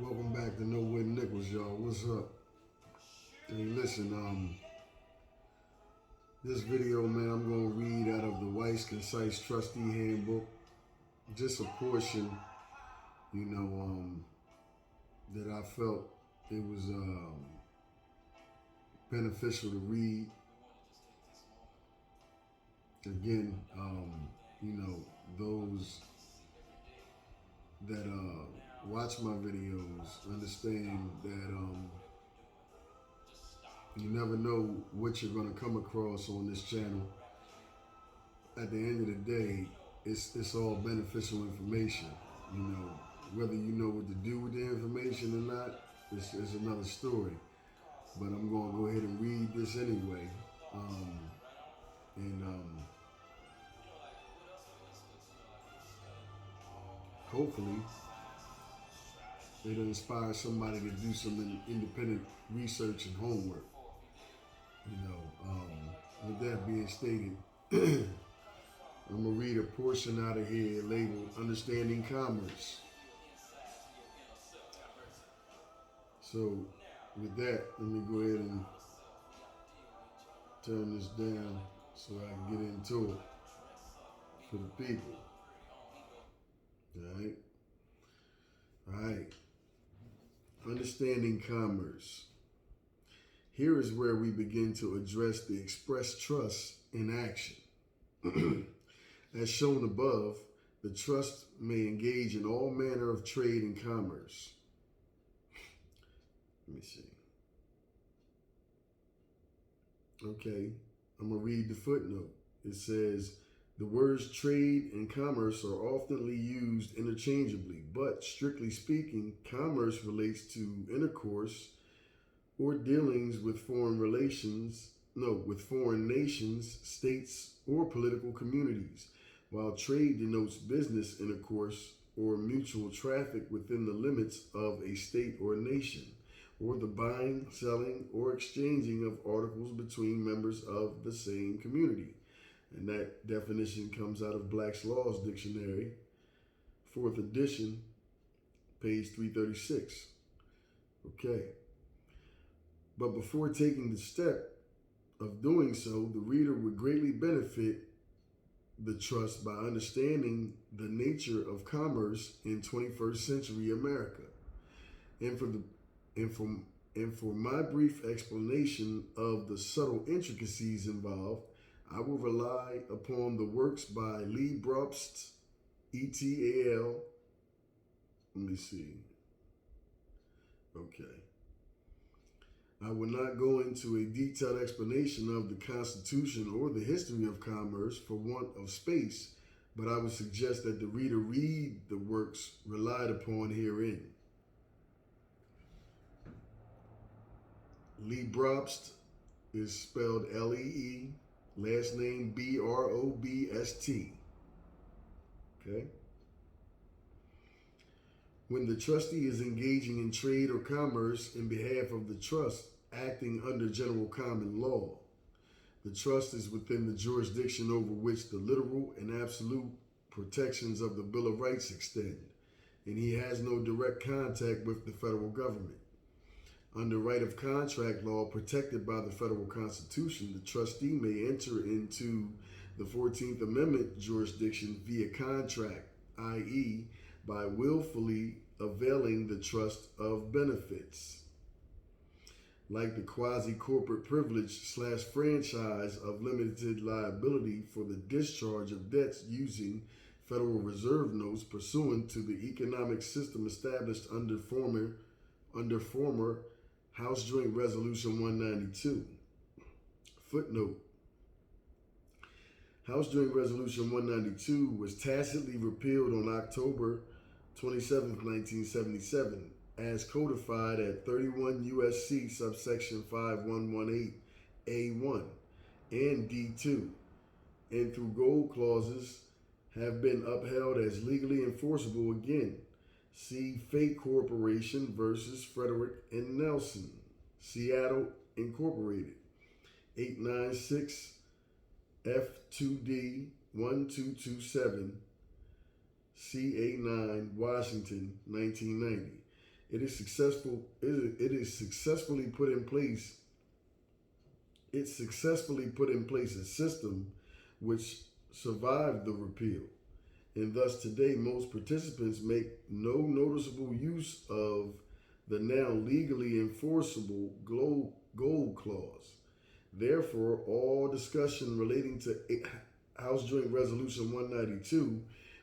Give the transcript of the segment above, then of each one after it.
Welcome back to No Win Nickels, y'all. What's up? Hey, listen, this video, man, I'm gonna read out of the Weiss Concise Trustee Handbook, just a portion, you know, that I felt it was beneficial to read. Again, those that watch my videos understand that you never know what you're going to come across on this channel. At the end of the day, it's all beneficial information. You know, whether you know what to do with the information or not, is another story. But I'm going to go ahead and read this anyway. And hopefully it'll inspire somebody to do some independent research and homework. With that being stated, I'm going to read a portion out of here labeled Understanding Commerce. So, with that, let me go ahead and turn this down so I can get into it for the people. All right? All right. Understanding Commerce. Here is where we begin to address the express trust in action. As shown above, the trust may engage in all manner of trade and commerce. Let me see. Okay, I'm going to read the footnote. It says, the words trade and commerce are often used interchangeably, but strictly speaking, commerce relates to intercourse or dealings with foreign nations, states, or political communities, while trade denotes business intercourse or mutual traffic within the limits of a state or nation, or the buying, selling, or exchanging of articles between members of the same community. And that definition comes out of Black's Law's Dictionary, 4th edition, page 336. Okay. But before taking the step of doing so, the reader would greatly benefit the trust by understanding the nature of commerce in 21st century America. And for my brief explanation of the subtle intricacies involved, I will rely upon the works by Lee Brobst, ETAL. Let me see. Okay. I will not go into a detailed explanation of the Constitution or the history of commerce for want of space, but I would suggest that the reader read the works relied upon herein. Lee Brobst is spelled Lee, last name Brobst. Okay? When the trustee is engaging in trade or commerce in behalf of the trust, acting under general common law, the trust is within the jurisdiction over which the literal and absolute protections of the Bill of Rights extend, and he has no direct contact with the federal government. Under right of contract law protected by the federal Constitution, the trustee may enter into the 14th Amendment jurisdiction via contract, i.e., by willfully availing the trust of benefits, like the quasi-corporate privilege / franchise of limited liability for the discharge of debts using Federal Reserve notes pursuant to the economic system established under former House Joint Resolution 192. Footnote. House Joint Resolution 192 was tacitly repealed on October 27, 1977, as codified at 31 U.S.C. subsection 5118A1 and D2, and through gold clauses have been upheld as legally enforceable again. See Fate Corporation versus Frederick and Nelson, Seattle Incorporated, 896 F2D 1227, CA9, Washington, 1990. It is successful. It is successfully put in place. It successfully put in place a system which survived the repeal, and thus today most participants make no noticeable use of the now legally enforceable gold clause. Therefore, all discussion relating to House Joint Resolution 192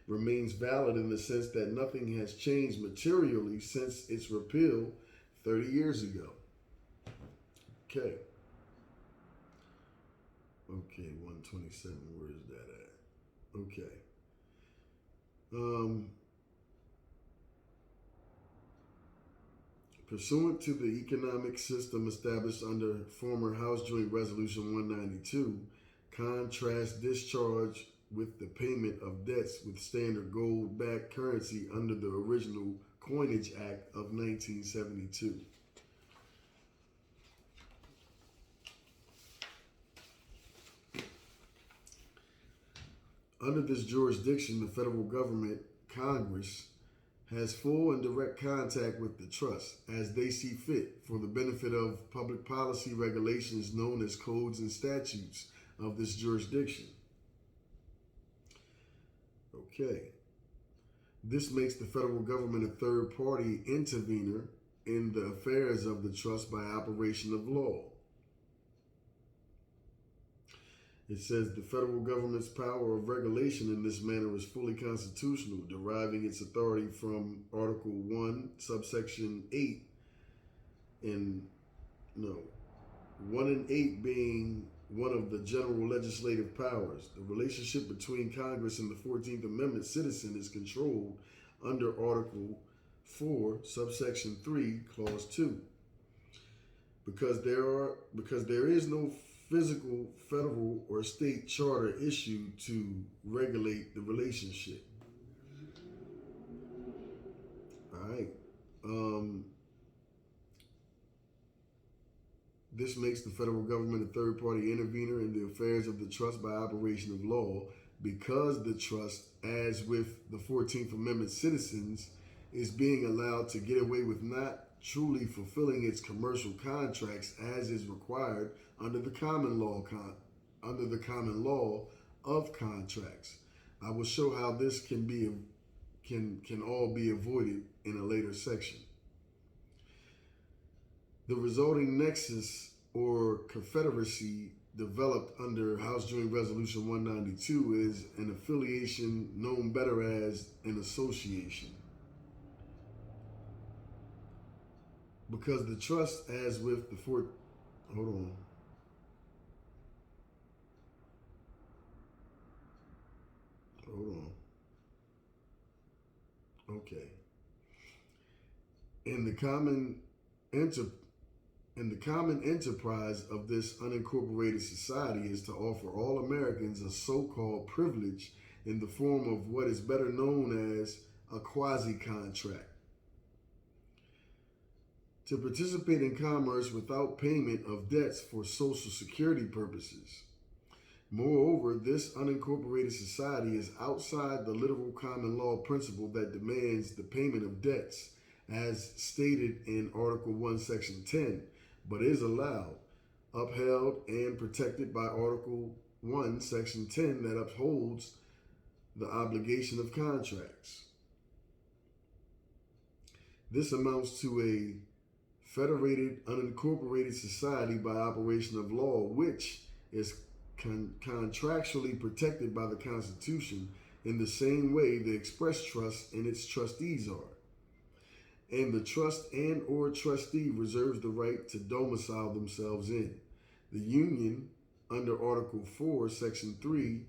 remains valid in the sense that nothing has changed materially since its repeal 30 years ago. Okay. Okay, 127, where is that at? Okay. Pursuant to the economic system established under former House Joint Resolution 192, contrast discharge with the payment of debts with standard gold-backed currency under the original Coinage Act of 1972. Under this jurisdiction, the federal government, Congress, has full and direct contact with the trust as they see fit for the benefit of public policy regulations known as codes and statutes of this jurisdiction. Okay. This makes the federal government a third party intervener in the affairs of the trust by operation of law. It says the federal government's power of regulation in this manner is fully constitutional, deriving its authority from Article 1, subsection 8, and 1 and 8 being one of the general legislative powers. The relationship between Congress and the 14th Amendment citizen is controlled under Article 4, subsection 3, clause 2. Because there is no physical federal or state charter issued to regulate the relationship. All right. This makes the federal government a third-party intervener in the affairs of the trust by operation of law, because the trust, as with the 14th Amendment citizens, is being allowed to get away with not truly fulfilling its commercial contracts as is required under the common law of contracts. I will show how this can all be avoided in a later section. The resulting nexus or confederacy developed under House Joint Resolution 192 is an affiliation known better as an association. Because the trust, as with the hold on. Okay. In the common enterprise of this unincorporated society is to offer all Americans a so-called privilege in the form of what is better known as a quasi-contract. To participate in commerce without payment of debts for Social Security purposes. Moreover, this unincorporated society is outside the literal common law principle that demands the payment of debts, as stated in Article 1, Section 10, but is allowed, upheld, and protected by Article 1, Section 10 that upholds the obligation of contracts. This amounts to a federated, unincorporated society by operation of law, which is contractually protected by the Constitution in the same way the express trust and its trustees are. And the trust and or trustee reserves the right to domicile themselves in. The union, under Article 4, Section 3,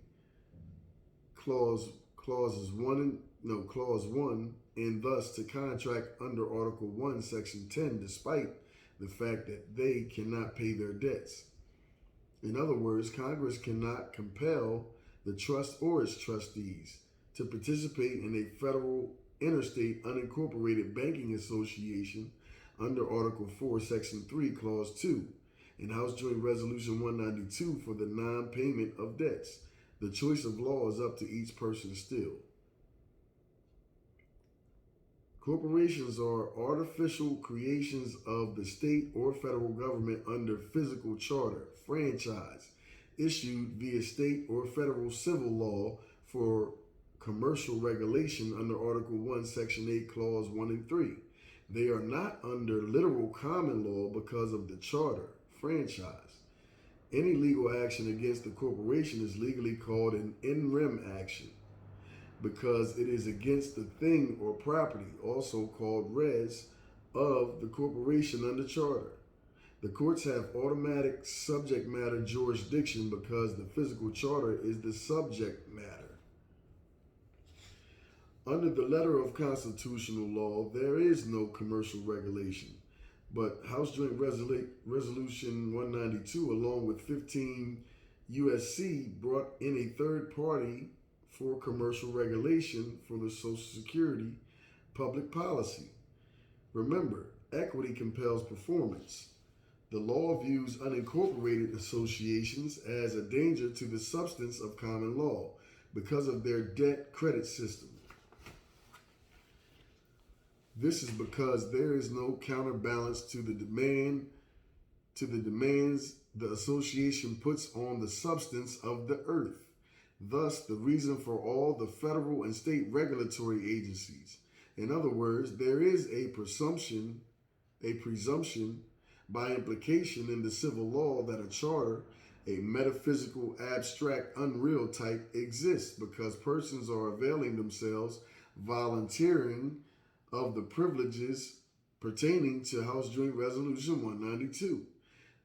Clause 1, and thus to contract under Article 1, Section 10, despite the fact that they cannot pay their debts. In other words, Congress cannot compel the trust or its trustees to participate in a federal interstate unincorporated banking association under Article 4, Section 3, Clause 2, in House Joint Resolution 192 for the non-payment of debts. The choice of law is up to each person still. Corporations are artificial creations of the state or federal government under physical charter, franchise, issued via state or federal civil law for commercial regulation under Article 1, Section 8, Clause 1 and 3. They are not under literal common law because of the charter, franchise. Any legal action against the corporation is legally called an in rem action because it is against the thing or property, also called res, of the corporation under charter. The courts have automatic subject matter jurisdiction because the physical charter is the subject matter. Under the letter of constitutional law, there is no commercial regulation, but House Joint Resolution 192, along with 15 USC, brought in a third party for commercial regulation for the Social Security public policy. Remember, equity compels performance. The law views unincorporated associations as a danger to the substance of common law because of their debt credit system. This is because there is no counterbalance to the demands the association puts on the substance of the earth. Thus, the reason for all the federal and state regulatory agencies. In other words, there is a presumption by implication in the civil law that a charter, a metaphysical, abstract, unreal type, exists because persons are availing themselves, volunteering of the privileges pertaining to House Joint Resolution 192.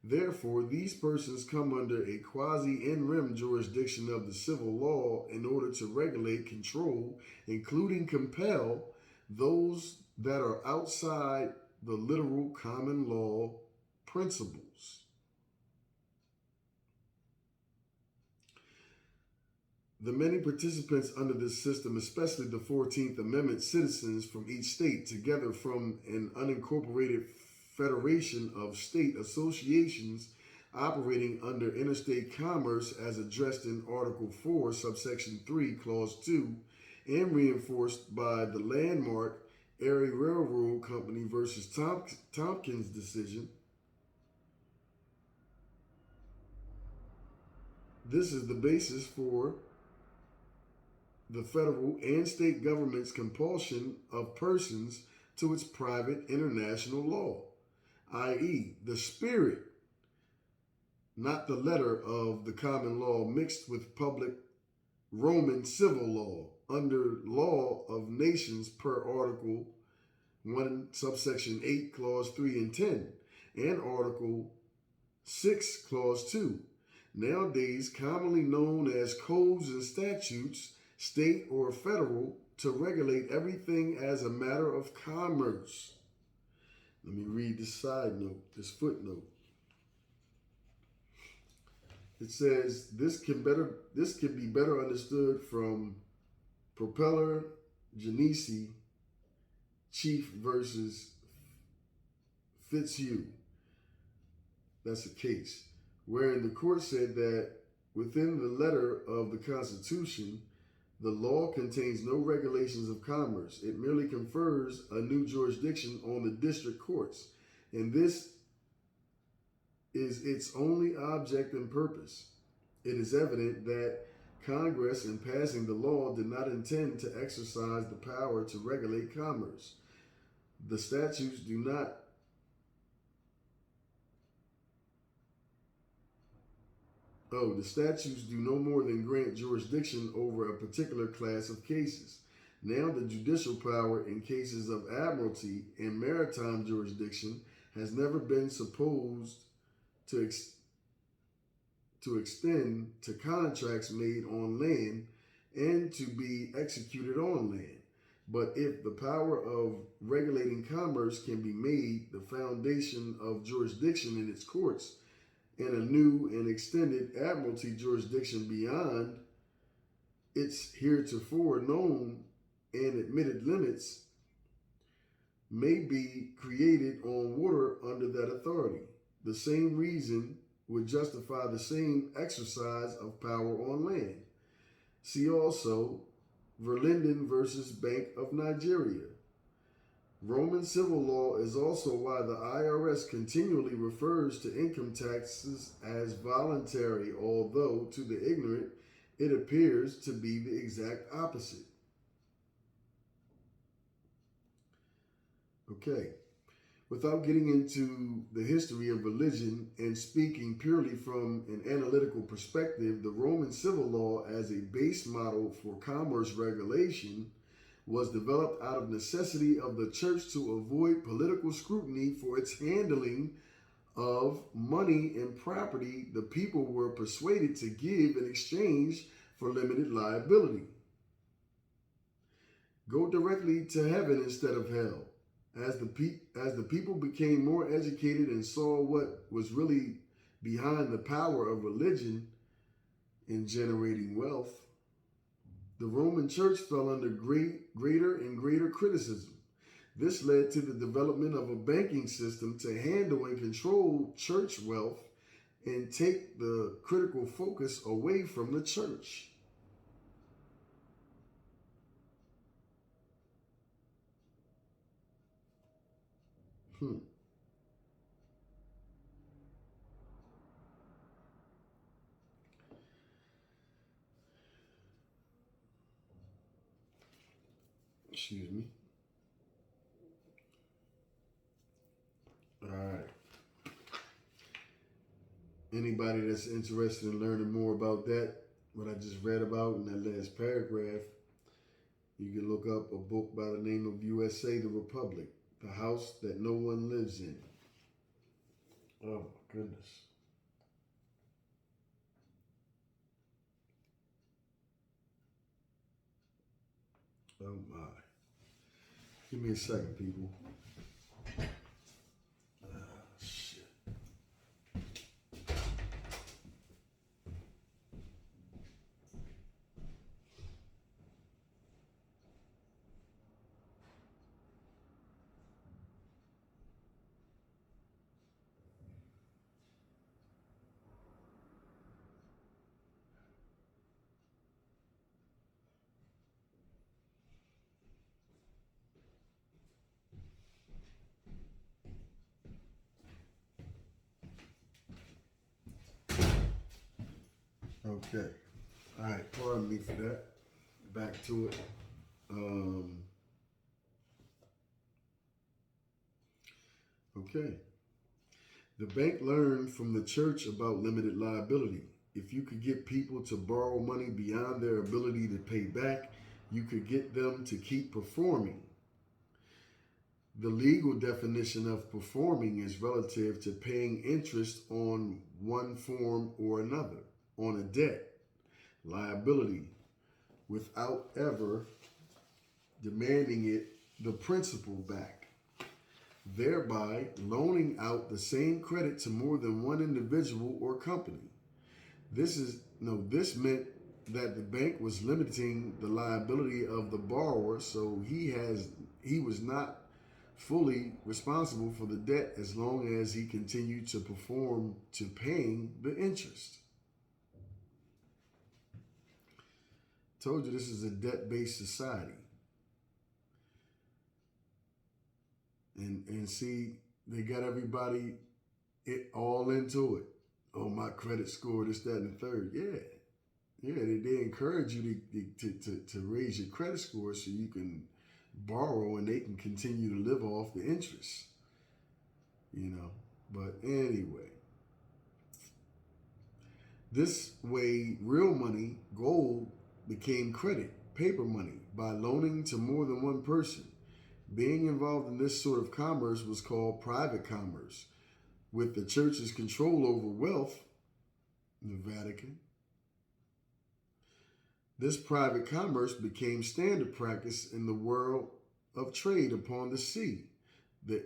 Therefore, these persons come under a quasi-in rem jurisdiction of the civil law in order to regulate, control, including compel those that are outside the literal common law principles. The many participants under this system, especially the 14th Amendment citizens from each state, together from an unincorporated federation of state associations operating under interstate commerce as addressed in Article 4, subsection 3, clause 2, and reinforced by the landmark Erie Railroad Company versus Tompkins decision. This is the basis for the federal and state government's compulsion of persons to its private international law, i.e., the spirit, not the letter of the common law mixed with public Roman civil law under law of nations per Article 1, subsection 8, clause 3 and 10, and Article 6, clause 2, nowadays commonly known as codes and statutes, state or federal, to regulate everything as a matter of commerce. Let me read this side note, this footnote. It says this can be better understood from Propeller Genesi, Chief versus Fitzhugh. That's a case wherein the court said that within the letter of the Constitution, the law contains no regulations of commerce. It merely confers a new jurisdiction on the district courts, and this is its only object and purpose. It is evident that Congress, in passing the law, did not intend to exercise the power to regulate commerce. The statutes do no more than grant jurisdiction over a particular class of cases. Now the judicial power in cases of admiralty and maritime jurisdiction has never been supposed to extend to contracts made on land and to be executed on land. But if the power of regulating commerce can be made the foundation of jurisdiction in its courts, and a new and extended admiralty jurisdiction beyond its heretofore known and admitted limits may be created on water under that authority, the same reason would justify the same exercise of power on land. See also Verlinden versus Bank of Nigeria. Roman civil law is also why the IRS continually refers to income taxes as voluntary, although to the ignorant it appears to be the exact opposite. Okay, without getting into the history of religion and speaking purely from an analytical perspective, the Roman civil law as a base model for commerce regulation was developed out of necessity of the church to avoid political scrutiny for its handling of money and property the people were persuaded to give in exchange for limited liability. Go directly to heaven instead of hell. As the people became more educated and saw what was really behind the power of religion in generating wealth, the Roman Church fell under greater and greater criticism. This led to the development of a banking system to handle and control church wealth and take the critical focus away from the church. Excuse me. All right. Anybody that's interested in learning more about that, what I just read about in that last paragraph, you can look up a book by the name of USA the Republic, the house that no one lives in. Oh my goodness. Oh my. Give me a second, people. Shit. Okay. All right. Pardon me for that. Back to it. Okay. The bank learned from the church about limited liability. If you could get people to borrow money beyond their ability to pay back, you could get them to keep performing. The legal definition of performing is relative to paying interest on one form or another, on a debt, liability, without ever demanding it the principal back, thereby loaning out the same credit to more than one individual or company. This meant that the bank was limiting the liability of the borrower, so he was not fully responsible for the debt as long as he continued to perform to paying the interest. Told you this is a debt-based society. And see, they got everybody all into it. Oh, my credit score, this, that, and the third. Yeah. They encourage you to raise your credit score so you can borrow and they can continue to live off the interest. But anyway, this way, real money, gold, became credit, paper money, by loaning to more than one person. Being involved in this sort of commerce was called private commerce, with the church's control over wealth, the Vatican. This private commerce became standard practice in the world of trade upon the sea. The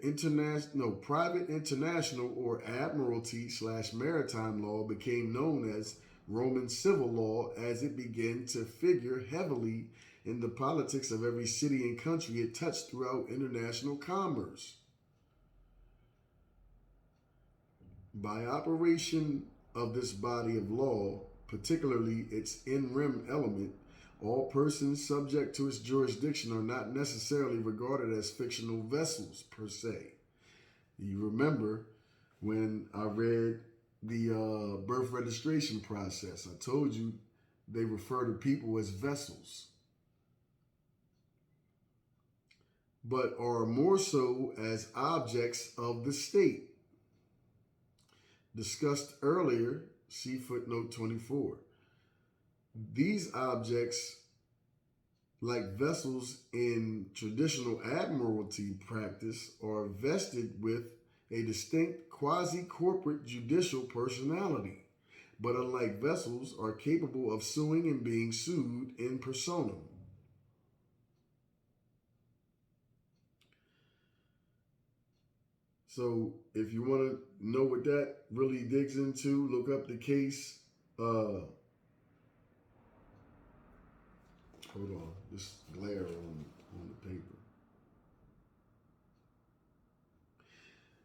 private international or admiralty / maritime law became known as Roman civil law as it began to figure heavily in the politics of every city and country it touched throughout international commerce. By operation of this body of law, particularly its in rem element, All persons subject to its jurisdiction are not necessarily regarded as fictional vessels per se. You remember when I read the birth registration process, I told you they refer to people as vessels, but are more so as objects of the state. Discussed earlier, see footnote 24. These objects, like vessels in traditional admiralty practice, are vested with a distinct quasi-corporate judicial personality, but unlike vessels, are capable of suing and being sued in personam. So if you want to know what that really digs into, look up the case. Hold on, this glare on the paper.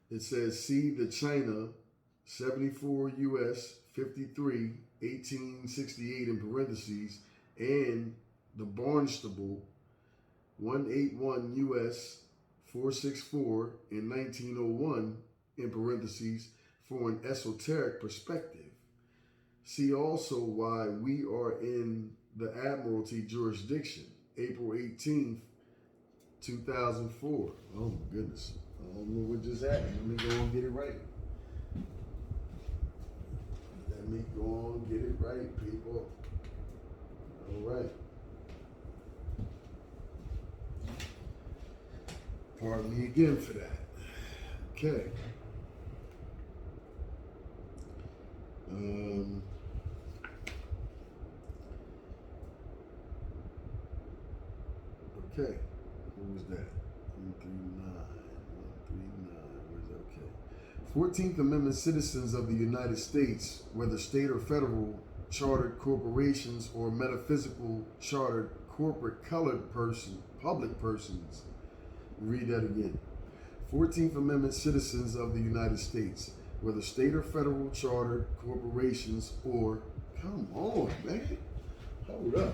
It says, see the China 74 U.S. 53 1868 in parentheses, and the Barnstable 181 U.S. 464 in 1901 in parentheses for an esoteric perspective. See also why we are in the Admiralty jurisdiction, April 18th, 2004. Oh my goodness. I don't know what just happened. Let me go and get it right. Let me go on and get it right, people. All right. Pardon me again for that. Okay. Okay. What was that? 139. 139. Where's that? Okay. 14th Amendment citizens of the United States, whether state or federal, chartered corporations, or metaphysical chartered corporate colored public persons. Read that again. 14th Amendment citizens of the United States, whether state or federal, chartered corporations, or, come on, man, hold up.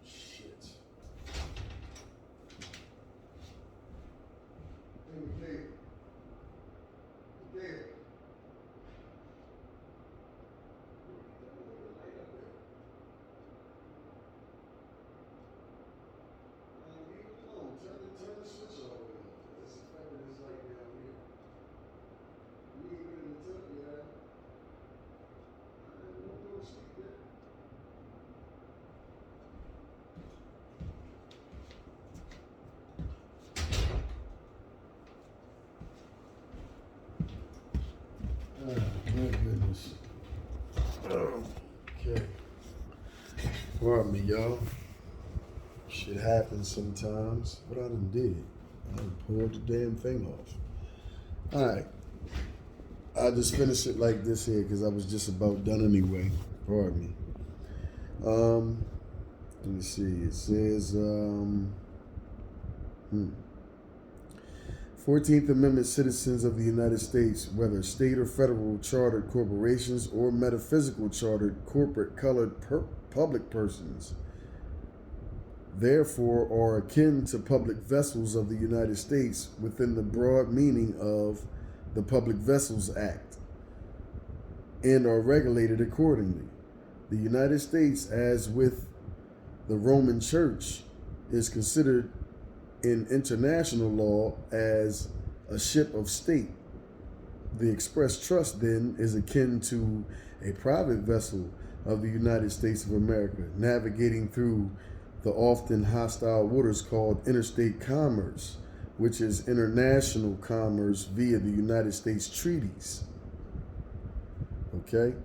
Shit. There. Turn the switch off. It's affecting this light down here. We ain't been in the tub yet. I won't go to sleep yet. My goodness. Okay. Pardon me, y'all. Shit happens sometimes. What I done did, I done pulled the damn thing off. Alright. I'll just finish it like this here because I was just about done anyway. Pardon me. Let me see. It says 14th Amendment citizens of the United States, whether state or federal, chartered corporations, or metaphysical chartered corporate colored public persons, therefore are akin to public vessels of the United States within the broad meaning of the Public Vessels Act, and are regulated accordingly. The United States, as with the Roman Church, is considered in international law as a ship of state. The express trust, then, is akin to a private vessel of the United States of America, navigating through the often hostile waters called interstate commerce, which is international commerce via the United States treaties. Okay?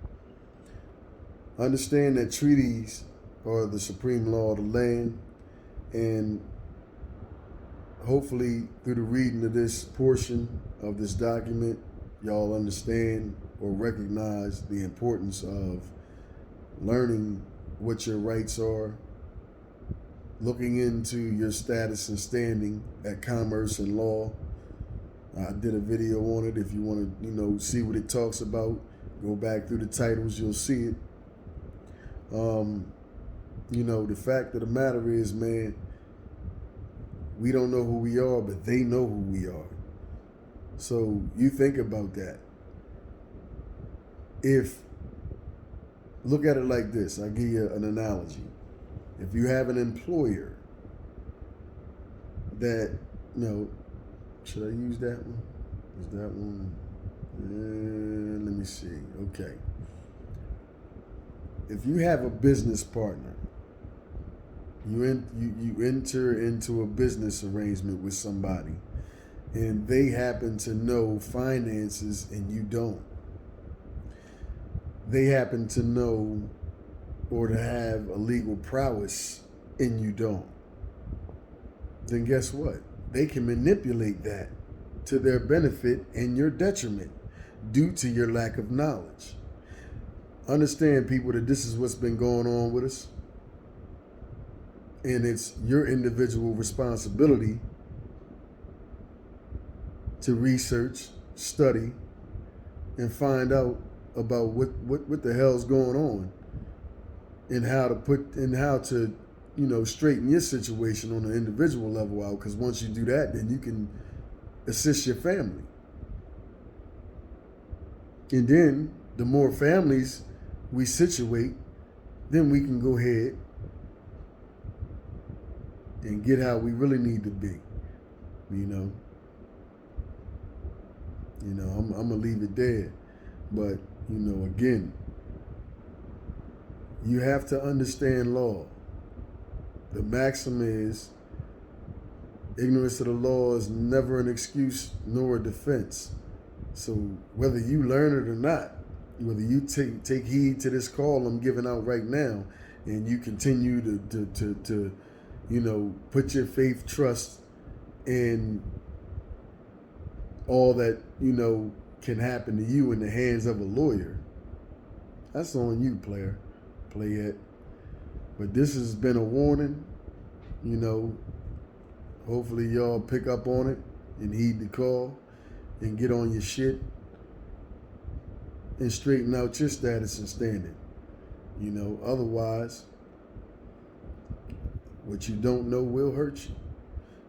Understand that treaties are the supreme law of the land, and hopefully through the reading of this portion of this document, y'all understand or recognize the importance of learning what your rights are, looking into your status and standing at commerce and law. I did a video on it. If you want to, see what it talks about, go back through the titles, you'll see it. The fact of the matter is, man, we don't know who we are, but they know who we are. So you think about that. If, look at it like this, I'll give you an analogy. If you have an employer that, should I use that one? Is that one? Let me see. Okay. If you have a business partner, you enter into a business arrangement with somebody, and they happen to know finances and you don't. They happen to know or to have a legal prowess and you don't. Then guess what? They can manipulate that to their benefit and your detriment due to your lack of knowledge. Understand, people, that this is what's been going on with us. And it's your individual responsibility to research, study, and find out about what the hell's going on and how to straighten your situation on an individual level out. Because once you do that, then you can assist your family. And then the more families we situate, then we can go ahead and get how we really need to be. I'm gonna leave it there. But, again, you have to understand law. The maxim is ignorance of the law is never an excuse nor a defense. So whether you learn it or not, whether you take heed to this call I'm giving out right now, and you continue to put your faith, trust in all that, can happen to you in the hands of a lawyer, that's on you, player. Play it. But this has been a warning. Hopefully y'all pick up on it and heed the call and get on your shit and straighten out your status and standing. Otherwise, what you don't know will hurt you.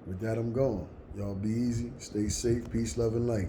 With that, I'm gone. Y'all be easy, stay safe, peace, love, and light.